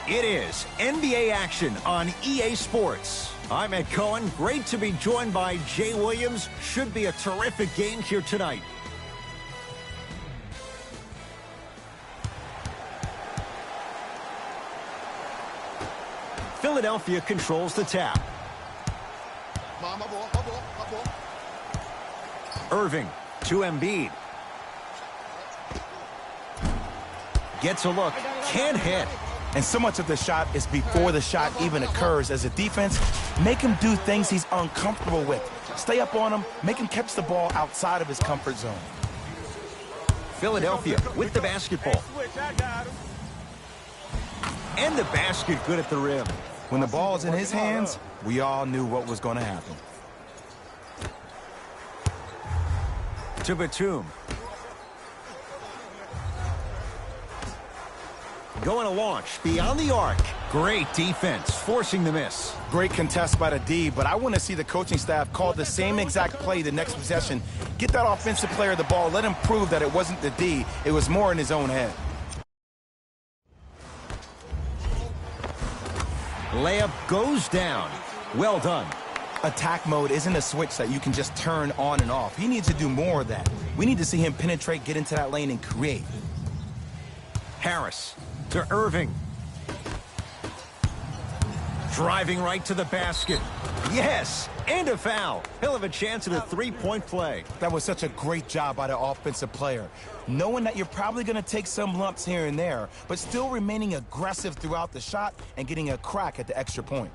It is NBA action on EA Sports. I'm Ed Cohen. Great to be joined by Jay Williams. Should be a terrific game here tonight. Philadelphia controls the tap. Irving to Embiid. Gets a look. Can't hit. And so much of the shot is before the shot even occurs. As a defense, make him do things he's uncomfortable with. Stay up on him, make him catch the ball outside of his comfort zone. Philadelphia with the basketball. And the basket good at the rim. When the ball's in his hands, we all knew what was going to happen. To Batum. Going to launch beyond the arc. Great defense, forcing the miss. Great contest by the D, but I want to see the coaching staff call the same exact play the next possession. Get that offensive player the ball. Let him prove that it wasn't the D. It was more in his own head. Layup goes down. Well done. Attack mode isn't a switch that you can just turn on and off. He needs to do more of that. We need to see him penetrate, get into that lane, and create. Harris to Irving. Driving right to the basket. Yes, and a foul. He'll have a chance at a three-point play. That was such a great job by the offensive player. Knowing that you're probably going to take some lumps here and there, but still remaining aggressive throughout the shot and getting a crack at the extra point.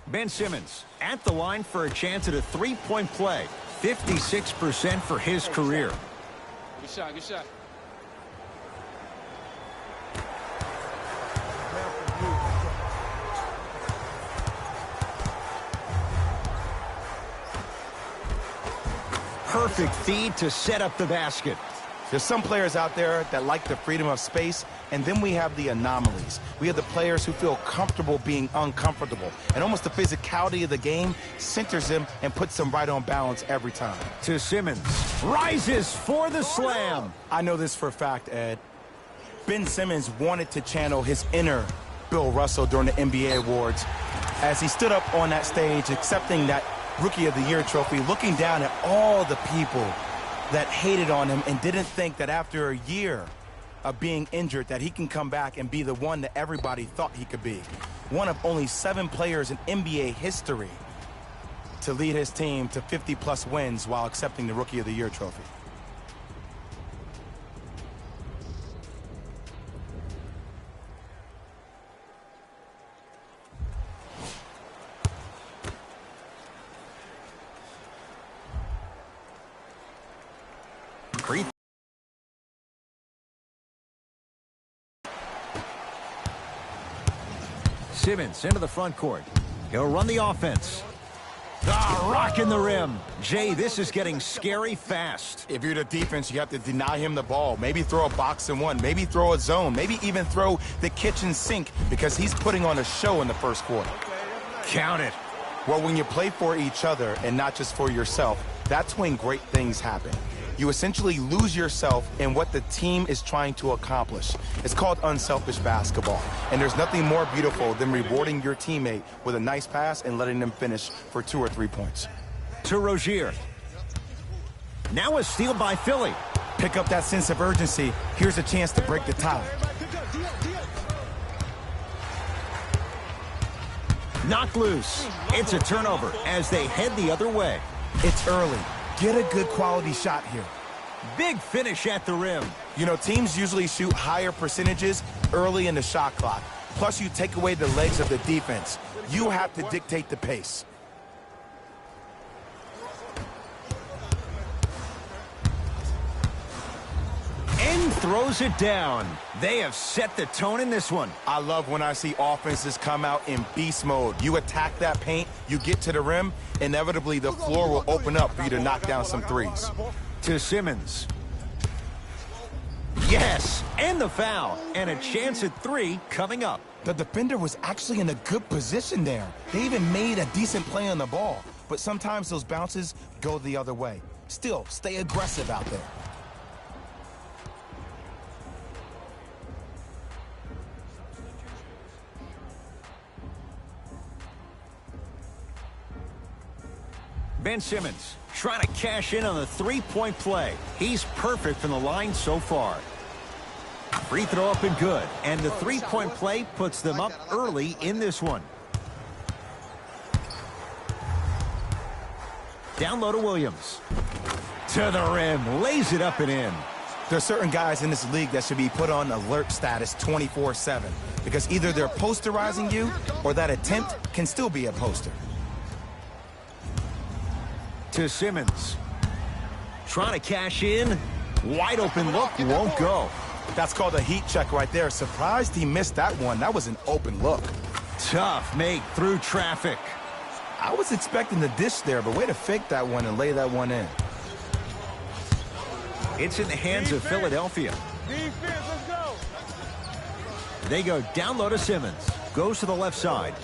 Ben Simmons at the line for a chance at a three-point play. 56% for his career. Good shot, good shot. Perfect feed to set up the basket. There's some players out there that like the freedom of space, and then we have the anomalies. We have the players who feel comfortable being uncomfortable, and almost the physicality of the game centers them and puts them right on balance every time. To Simmons. Rises for the slam. I know this for a fact, Ed. Ben Simmons wanted to channel his inner Bill Russell during the NBA Awards as he stood up on that stage accepting that Rookie of the Year trophy, looking down at all the people that hated on him and didn't think that after a year of being injured that he can come back and be the one that everybody thought he could be. One of only 7 players in NBA history to lead his team to 50-plus wins while accepting the Rookie of the Year trophy. Simmons into the front court. He'll run the offense. Rocking the rim. Jay, this is getting scary fast. If you're the defense, you have to deny him the ball. Maybe throw a box and one. Maybe throw a zone. Maybe even throw the kitchen sink because he's putting on a show in the first quarter. Count it. Well, when you play for each other and not just for yourself, that's when great things happen. You essentially lose yourself in what the team is trying to accomplish. It's called unselfish basketball. And there's nothing more beautiful than rewarding your teammate with a nice pass and letting them finish for 2 or 3 points. To Rozier. Now a steal by Philly. Pick up that sense of urgency. Here's a chance to break the tie. Knocked loose. It's a turnover as they head the other way. It's early. Get a good quality shot here. Big finish at the rim. You know, teams usually shoot higher percentages early in the shot clock. Plus, you take away the legs of the defense. You have to dictate the pace. And throws it down. They have set the tone in this one. I love when I see offenses come out in beast mode. You attack that paint, you get to the rim, inevitably the floor will open up for you to knock down some threes. To Simmons. Yes, and the foul. And a chance at 3 coming up. The defender was actually in a good position there. They even made a decent play on the ball. But sometimes those bounces go the other way. Still, stay aggressive out there. Ben Simmons trying to cash in on the three-point play. He's perfect from the line so far. Free throw up and good. And the three-point play puts them up early in this one. Down low to Williams. To the rim. Lays it up and in. There are certain guys in this league that should be put on alert status 24/7. Because either they're posterizing you or that attempt can still be a poster. To Simmons. Trying to cash in. Wide open look. Won't go. That's called a heat check right there. Surprised he missed that one. That was an open look. Tough make through traffic. I was expecting the dish there, but way to fake that one and lay that one in. It's in the hands of Philadelphia. Defense, let's go. They go down low to Simmons. Goes to the left side.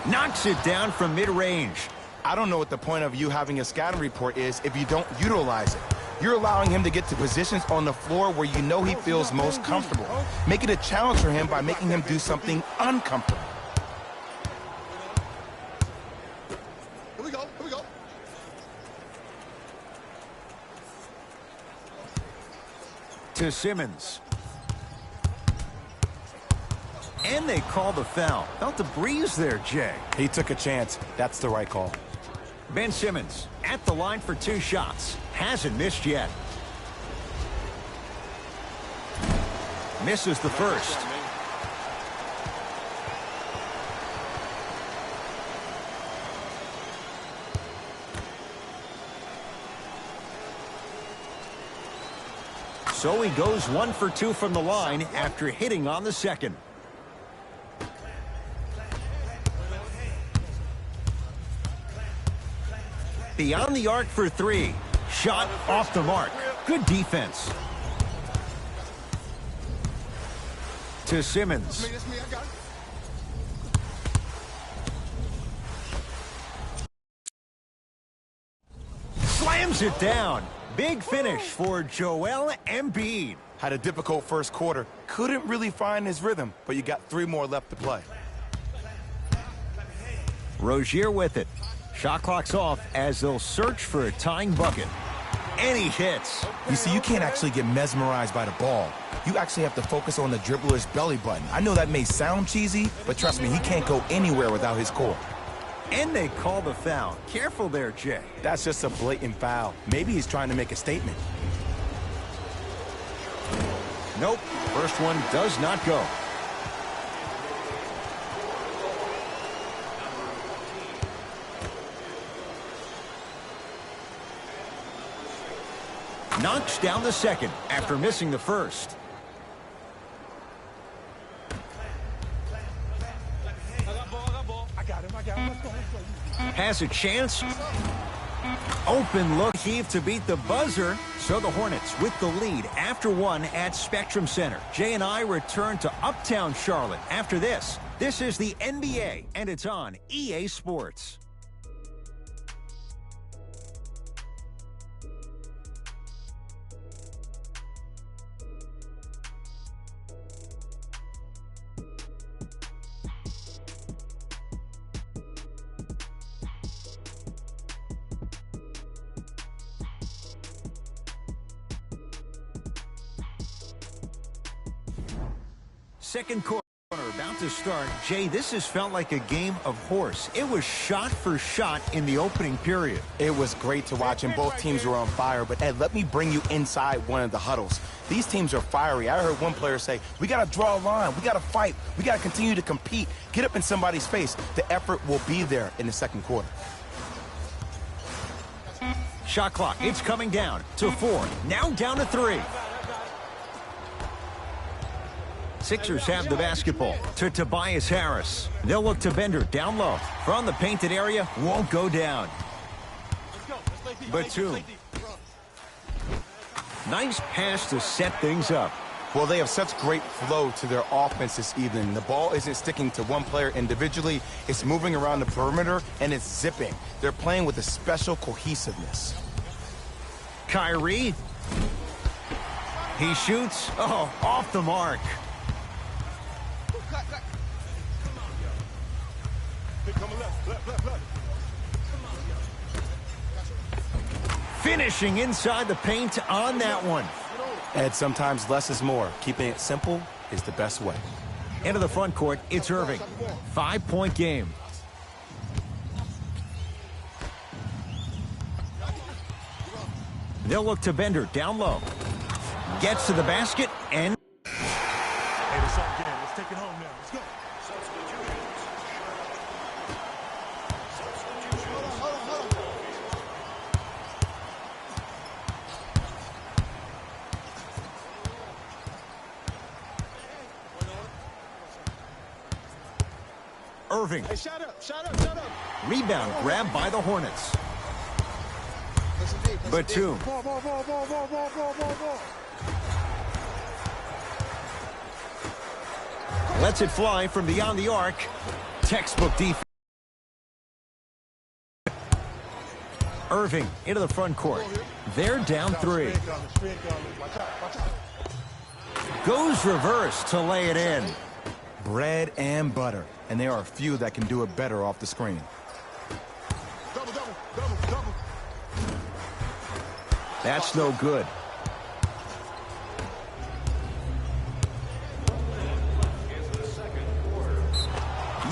Knocks it down from mid-range. I don't know what the point of you having a scouting report is if you don't utilize it. You're allowing him to get to positions on the floor where you know he feels most comfortable. Make it a challenge for him by making him do something uncomfortable. Here we go, here we go. To Simmons. And they call the foul. Felt the breeze there, Jay. He took a chance. That's the right call. Ben Simmons at the line for 2 shots. Hasn't missed yet. Misses the first. So he goes 1 for 2 from the line after hitting on the second. Beyond the arc for 3. Shot off the mark. Good defense. To Simmons. That's me, I got it. Slams it down. Big finish for Joel Embiid. Had a difficult first quarter. Couldn't really find his rhythm, but you got 3 more left to play. Rozier with it. Shot clock's off as they'll search for a tying bucket. And he hits. You see, you can't actually get mesmerized by the ball. You actually have to focus on the dribbler's belly button. I know that may sound cheesy, but trust me, he can't go anywhere without his core. And they call the foul. Careful there, Jay. That's just a blatant foul. Maybe he's trying to make a statement. Nope. First one does not go. Knocks down the second after missing the first. I got him. Let's go. Has a chance. Open look heave to beat the buzzer. So the Hornets with the lead after 1 at Spectrum Center. Jay and I return to Uptown Charlotte after this. This is the NBA, and it's on EA Sports. Second quarter about to start. Jay, this has felt like a game of horse. It was shot for shot in the opening period. It was great to watch, and both teams were on fire. But, Ed, let me bring you inside one of the huddles. These teams are fiery. I heard one player say, we got to draw a line. We got to fight. We got to continue to compete. Get up in somebody's face. The effort will be there in the second quarter. Shot clock. It's coming down to 4. Now down to 3. Sixers have the basketball to Tobias Harris. They'll look to Bender down low. From the painted area, won't go down. Batum. Nice pass to set things up. Well, they have such great flow to their offense this evening. The ball isn't sticking to one player individually. It's moving around the perimeter, and it's zipping. They're playing with a special cohesiveness. Kyrie. He shoots. Oh, off the mark. Finishing inside the paint on that one. Ed, sometimes less is more. Keeping it simple is the best way. Into the front court, it's Irving. 5-point game. They'll look to Bender down low. Gets to the basket and... Hey, let's up again. Let's take it home now. Let's go. Irving. Hey, shut up, shut up, shut up. Rebound grabbed by the Hornets. Batum. Ball. Lets it fly from beyond the arc. Textbook defense. Irving into the front court. They're down 3. Goes reverse to lay it in. Bread and butter. And there are a few that can do it better off the screen. Double, double, double, double. That's no good.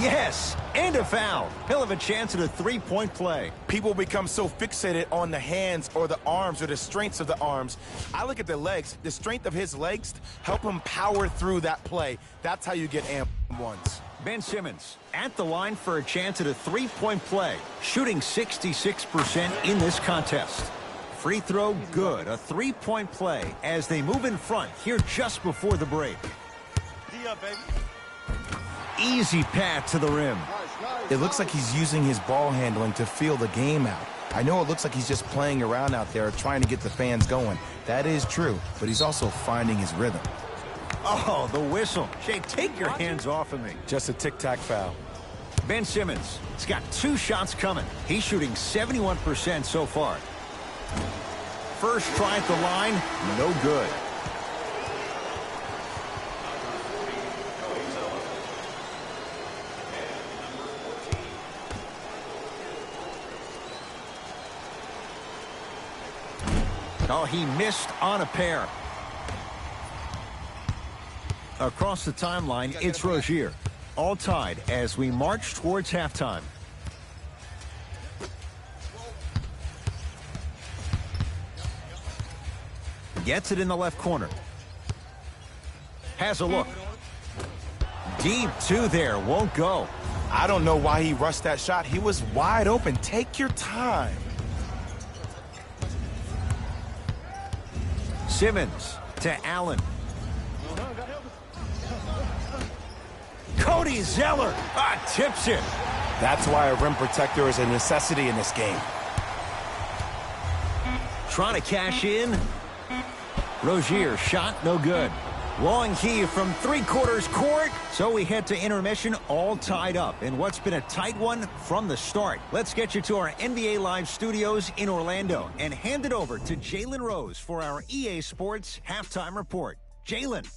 Yes, and a foul. He'll have a chance at a 3-point play. People become so fixated on the hands or the arms or the strengths of the arms. I look at the legs. The strength of his legs help him power through that play. That's how you get amp ones. Ben Simmons at the line for a chance at a 3-point play, shooting 66% in this contest. Free throw good, a 3-point play as they move in front here just before the break. D up, baby. Easy path to the rim. It looks like he's using his ball handling to feel the game out. I know it looks like he's just playing around out there trying to get the fans going. That is true, but he's also finding his rhythm. Oh, the whistle. Jay, take your hands off of me. Just a tic-tac foul. Ben Simmons has got 2 shots coming. He's shooting 71% so far. First try at the line, no good. Oh, he missed on a pair. Across the timeline, it's Rozier. All tied as we march towards halftime. Gets it in the left corner. Has a look. Deep 2 there, won't go. I don't know why he rushed that shot. He was wide open. Take your time. Simmons to Allen. Cody Zeller tips it. That's why a rim protector is a necessity in this game. Trying to cash in. Rozier shot no good. Long heave from 3/4 court. So we head to intermission all tied up in what's been a tight one from the start. Let's get you to our NBA Live studios in Orlando and hand it over to Jalen Rose for our EA Sports halftime report. Jalen.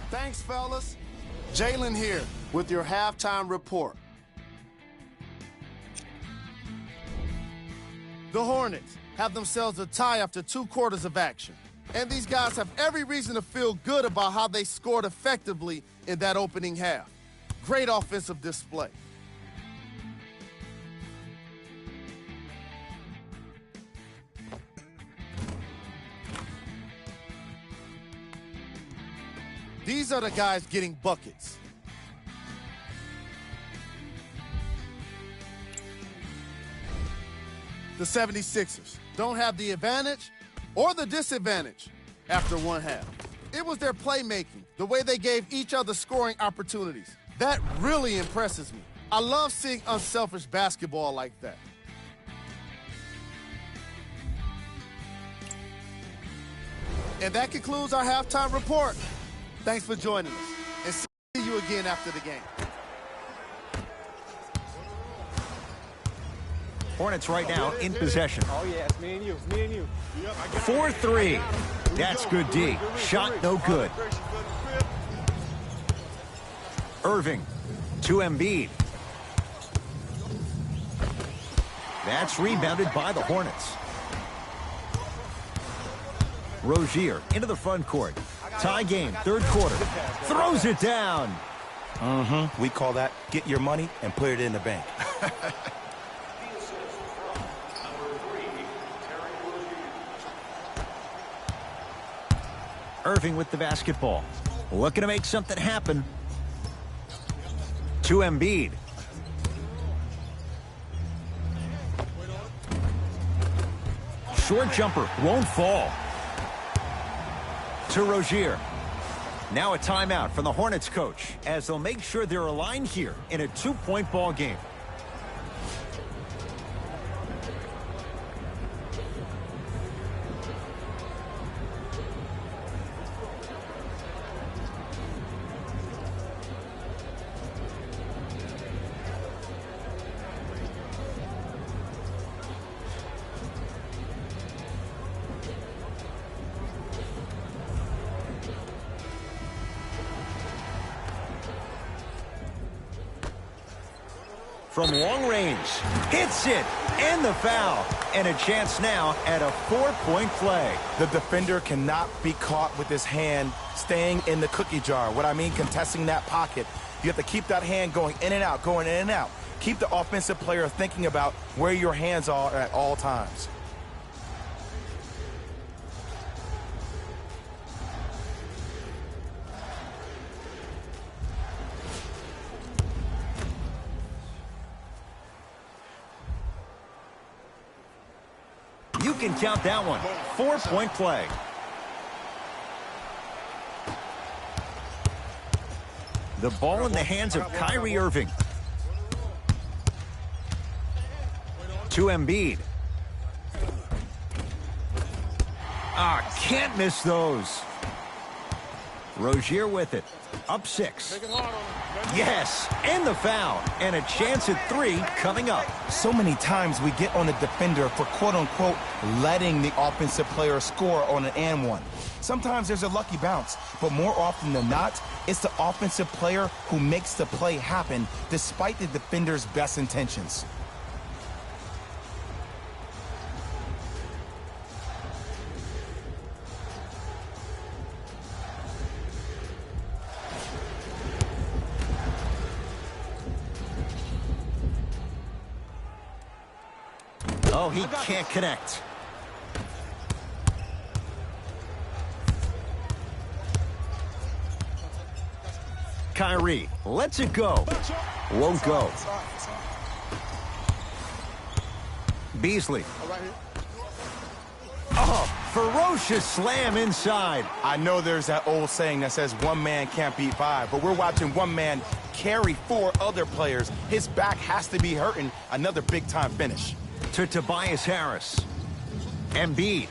Thanks, fellas. Jalen here with your halftime report. The Hornets have themselves a tie after 2 quarters of action. And these guys have every reason to feel good about how they scored effectively in that opening half. Great offensive display. These are the guys getting buckets. The 76ers don't have the advantage or the disadvantage after one half. It was their playmaking, the way they gave each other scoring opportunities. That really impresses me. I love seeing unselfish basketball like that. And that concludes our halftime report. Thanks for joining us, and see you again after the game. Hornets right now in possession. Oh, yeah, it's me and you. It's me and you. 4-3. That's good D. Shot no good. Irving to Embiid. That's rebounded by the Hornets. Rozier into the front court. Tie game, third quarter. Throws it down. We call that get your money and put it in the bank. Irving with the basketball. Looking to make something happen. To Embiid. Short jumper won't fall. To Rozier. Now a timeout from the Hornets coach as they'll make sure they're aligned here in a 2-point ball game. From long range, hits it, and the foul. And a chance now at a 4-point play. The defender cannot be caught with his hand staying in the cookie jar. What I mean, contesting that pocket. You have to keep that hand going in and out, going in and out. Keep the offensive player thinking about where your hands are at all times. You can count that one. 4-point play. The ball in the hands of Kyrie Irving. To Embiid. Can't miss those. Rozier with it. Up 6. Yes, and the foul. And a chance at 3 coming up. So many times we get on the defender for quote-unquote letting the offensive player score on an and one. Sometimes there's a lucky bounce, but more often than not, it's the offensive player who makes the play happen despite the defender's best intentions. Oh, he can't connect. Kyrie lets it go. Won't go. Beasley. Oh, ferocious slam inside. I know there's that old saying that says one man can't beat 5, but we're watching one man carry 4 other players. His back has to be hurting. Another big-time finish. To Tobias Harris. Embiid.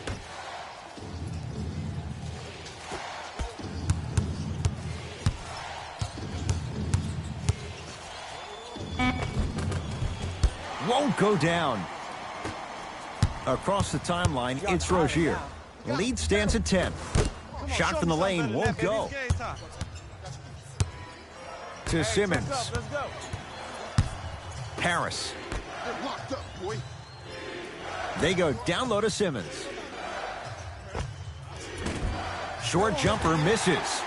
Won't go down. Across the timeline, it's Rozier. Lead stands at 10. Shot from the lane won't go. To Simmons. Harris. They go down low to Simmons. Short jumper misses.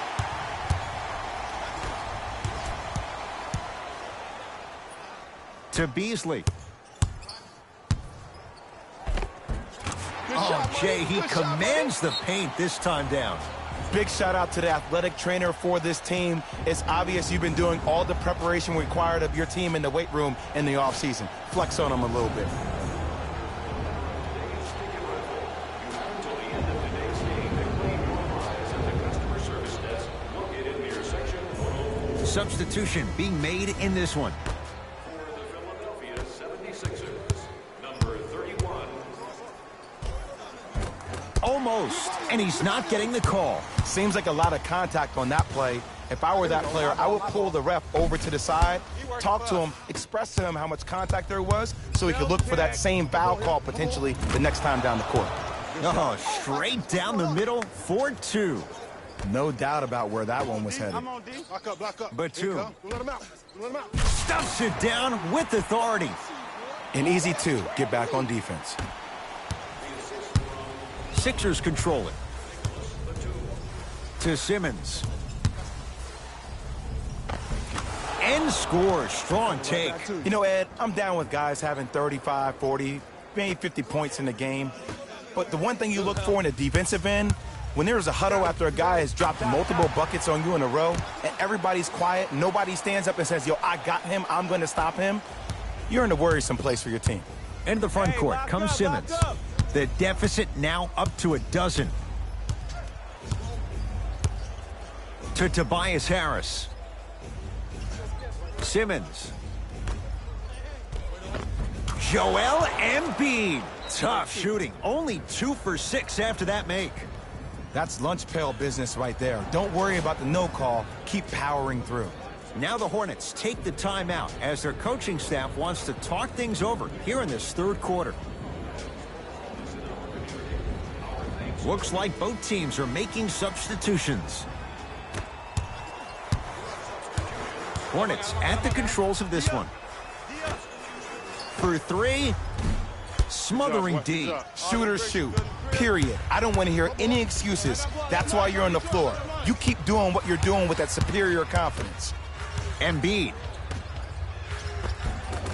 To Beasley. Oh, Jay, he commands the paint this time down. Big shout out to the athletic trainer for this team. It's obvious you've been doing all the preparation required of your team in the weight room in the offseason. Flex on them a little bit. Substitution being made in this one. For the Philadelphia 76ers, number 31. Almost, and he's not getting the call. Seems like a lot of contact on that play. If I were that player, I would pull the ref over to the side, talk to him, express to him how much contact there was so he could look for that same foul call potentially the next time down the court. Oh, straight down the middle for two. No doubt about where that one was headed. Block up. Batum Don't let him out. Don't let him out. stuffs it down with authority. An easy two, get back on defense. Sixers control it. To Simmons. And scores. Strong take. You know, Ed, I'm down with guys having 35, 40, maybe 50 points in the game. But the one thing you look for in a defensive end, when there's a huddle after a guy has dropped multiple buckets on you in a row, and everybody's quiet, nobody stands up and says, yo, I got him, I'm going to stop him, you're in a worrisome place for your team. Into the front court comes Simmons. The deficit now up to a dozen. To Tobias Harris. Simmons. Joel Embiid. Tough shooting. Only 2 for 6 after that make. That's lunch pail business right there. Don't worry about the no call. Keep powering through. Now the Hornets take the timeout as their coaching staff wants to talk things over here in this third quarter. Looks like both teams are making substitutions. Hornets at the controls of this one. For three. Smothering D. Shooters shoot. Period. I don't want to hear any excuses. That's why you're on the floor. You keep doing what you're doing with that superior confidence. Embiid.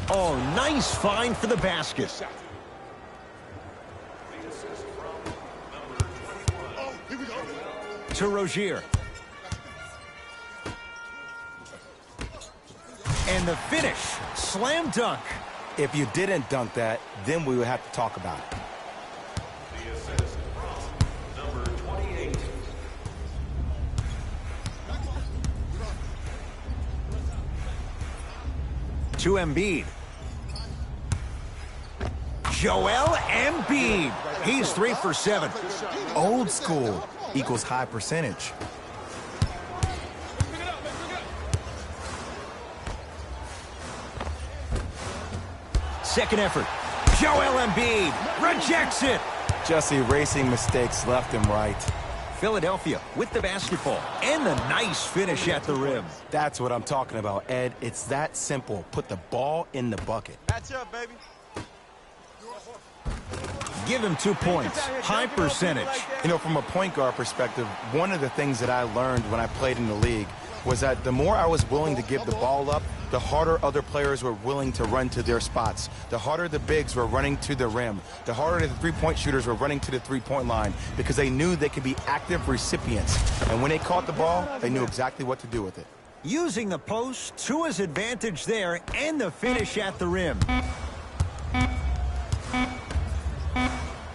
Oh, nice find for the basket. To Rozier. And the finish. Slam dunk. If you didn't dunk that, then we would have to talk about it. The assist from number 28. To Embiid. Joel Embiid. He's 3 for 7. Old school equals high percentage. Second effort. Joel Embiid rejects it. Just erasing mistakes left and right. Philadelphia with the basketball and the nice finish at the rim. That's what I'm talking about, Ed. It's that simple. Put the ball in the bucket. Match up, baby. Give him 2 points. High percentage. You know, from a point guard perspective, one of the things that I learned when I played in the league was that the more I was willing to give the ball up, the harder other players were willing to run to their spots. The harder the bigs were running to the rim. The harder the three-point shooters were running to the three-point line because they knew they could be active recipients. And when they caught the ball, they knew exactly what to do with it. Using the post to his advantage there and the finish at the rim.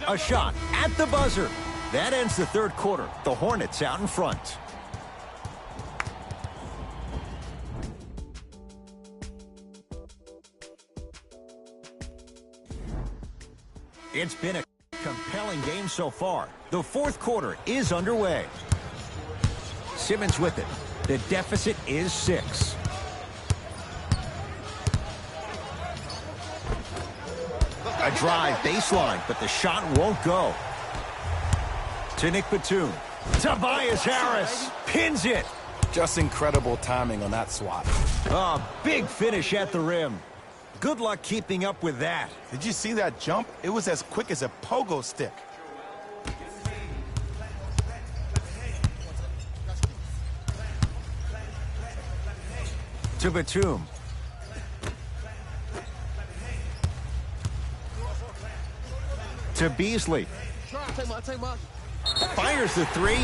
A shot at the buzzer. That ends the third quarter. The Hornets out in front. It's been a compelling game so far. The fourth quarter is underway. Simmons with it. The deficit is 6. A drive baseline, but the shot won't go. To Nick Batum. Tobias Harris pins it. Just incredible timing on that swat. A big finish at the rim. Good luck keeping up with that. Did you see that jump? It was as quick as a pogo stick. To Batum. To Beasley. Take my. Fires the 3.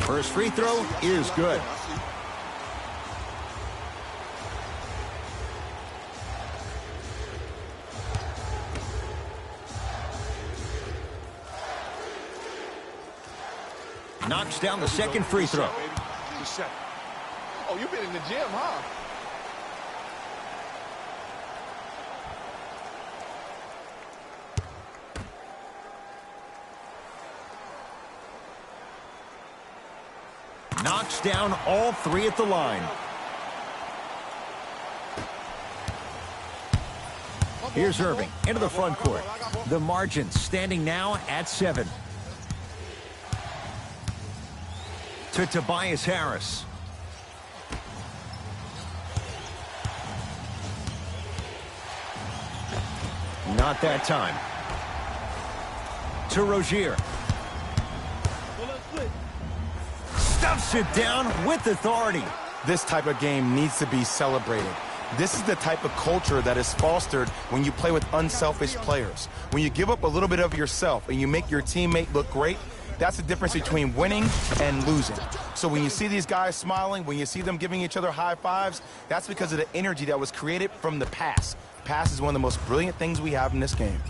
First free throw is good. knocks down the second free throw. Just check. Oh, you've been in the gym, huh? Knocks down all three at the line. Here's Irving into the front court. The margin standing now at 7. To Tobias Harris. Not that time. To Rozier. Stuffs it down with authority. This type of game needs to be celebrated. This is the type of culture that is fostered when you play with unselfish players. When you give up a little bit of yourself and you make your teammate look great, that's the difference between winning and losing. So when you see these guys smiling, when you see them giving each other high fives, that's because of the energy that was created from the pass. Pass is one of the most brilliant things we have in this game.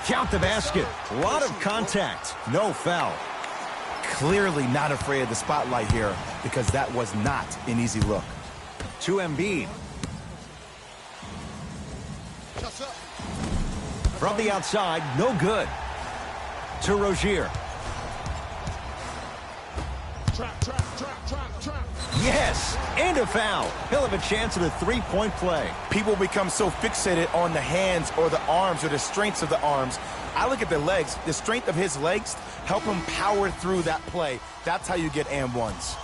Count the basket. A lot of contact. No foul. Clearly not afraid of the spotlight here because that was not an easy look. To Embiid. From the outside, no good. To Rozier. Yes, and a foul. He'll have a chance at a three-point play. People become so fixated on the hands or the arms or the strengths of the arms. I look at the legs. The strength of his legs help him power through that play. That's how you get and ones.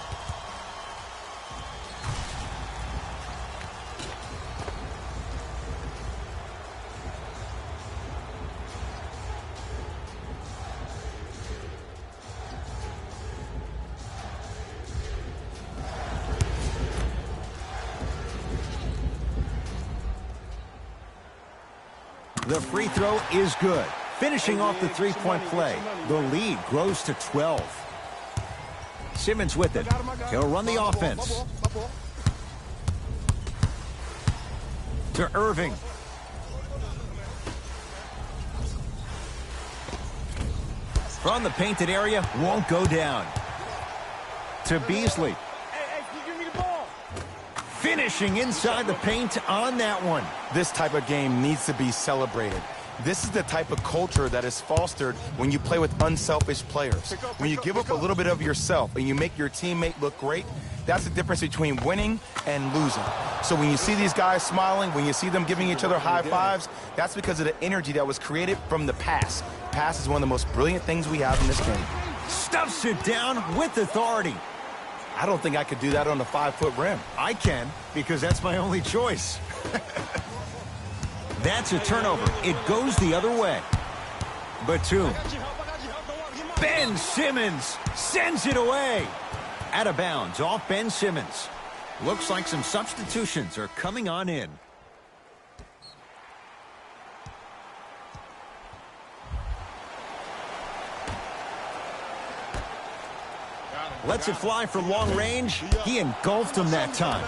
The free throw is good. Finishing off the three-point play. The lead grows to 12. Simmons with it. He'll run the offense. To Irving. From the painted area, won't go down. To Beasley. Finishing inside the paint on that one. This type of game needs to be celebrated. This is the type of culture that is fostered when you play with unselfish players. When you give up a little bit of yourself and you make your teammate look great, that's the difference between winning and losing. So when you see these guys smiling, when you see them giving each other high fives, that's because of the energy that was created from the pass. Pass is one of the most brilliant things we have in this game. Stuffs it down with authority. I don't think I could do that on the 5-foot rim. I can, because that's my only choice. That's a turnover. It goes the other way. Batum. Ben Simmons sends it away. Out of bounds off Ben Simmons. Looks like some substitutions are coming on in. Lets it fly from long range. He engulfed him that time.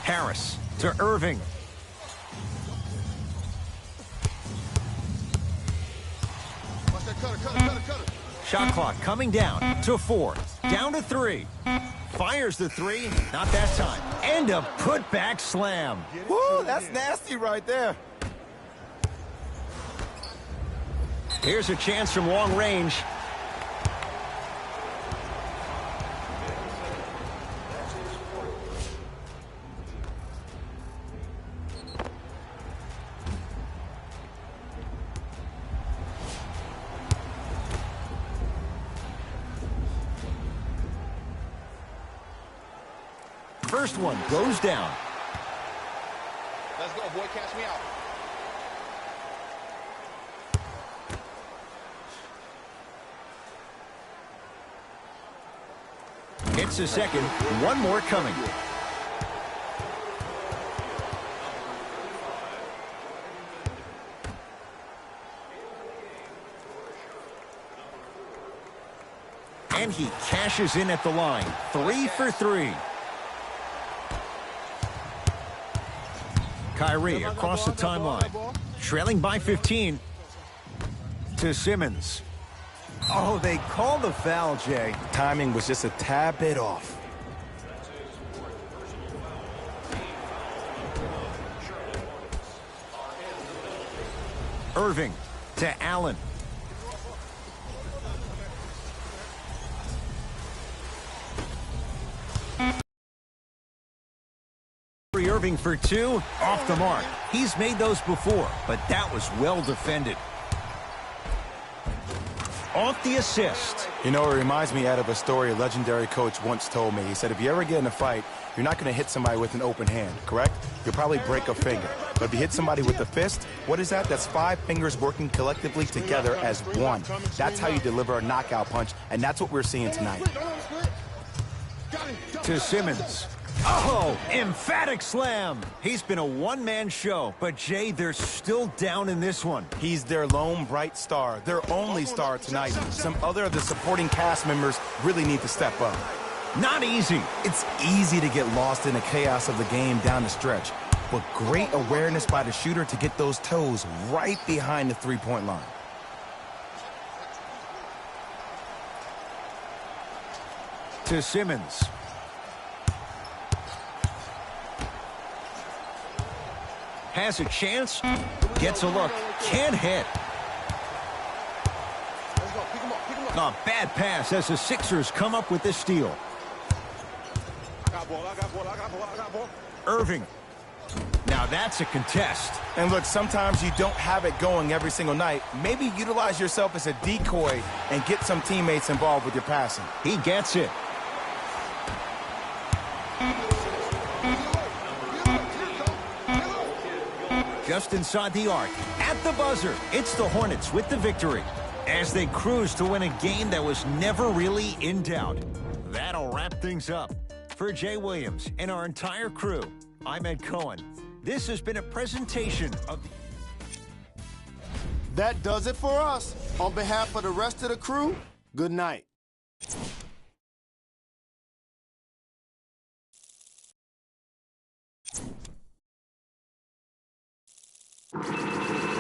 Harris to Irving. Shot clock coming down to 4. Down to 3. Fires the 3. Not that time. And a putback slam. Woo, that's nasty right there. Here's a chance from long range. First one goes down. Let's go, boy. Catch me out. Hits a second. One more coming. And and he cashes in at the line. 3 for 3. Kyrie across the timeline. Trailing by 15 to Simmons. Oh, they call the foul, Jay. Timing was just a tad bit off. Irving to Allen. Irving for 2, off the mark. He's made those before, but that was well defended. Off the assist. You know, it reminds me, Ed, of a story a legendary coach once told me. He said, if you ever get in a fight, you're not going to hit somebody with an open hand, correct? You'll probably break a finger. But if you hit somebody with a fist, what is that? That's 5 fingers working collectively together as one. That's how you deliver a knockout punch, and that's what we're seeing tonight. To Simmons. Oh, emphatic slam. He's been a one-man show, but Jay, they're still down in this one. He's their lone bright star, their only star tonight. Some other of the supporting cast members really need to step up. Not easy. It's easy to get lost in the chaos of the game down the stretch, but great awareness by the shooter to get those toes right behind the three-point line. To Simmons. Has a chance, gets a look, can't hit. A bad pass as the Sixers come up with this steal. Irving. Now that's a contest. And look, sometimes you don't have it going every single night. Maybe utilize yourself as a decoy and get some teammates involved with your passing. He gets it. Just inside the arc, at the buzzer, it's the Hornets with the victory as they cruise to win a game that was never really in doubt. That'll wrap things up. For Jay Williams and our entire crew, I'm Ed Cohen. This has been a presentation of... That does it for us. On behalf of the rest of the crew, good night. you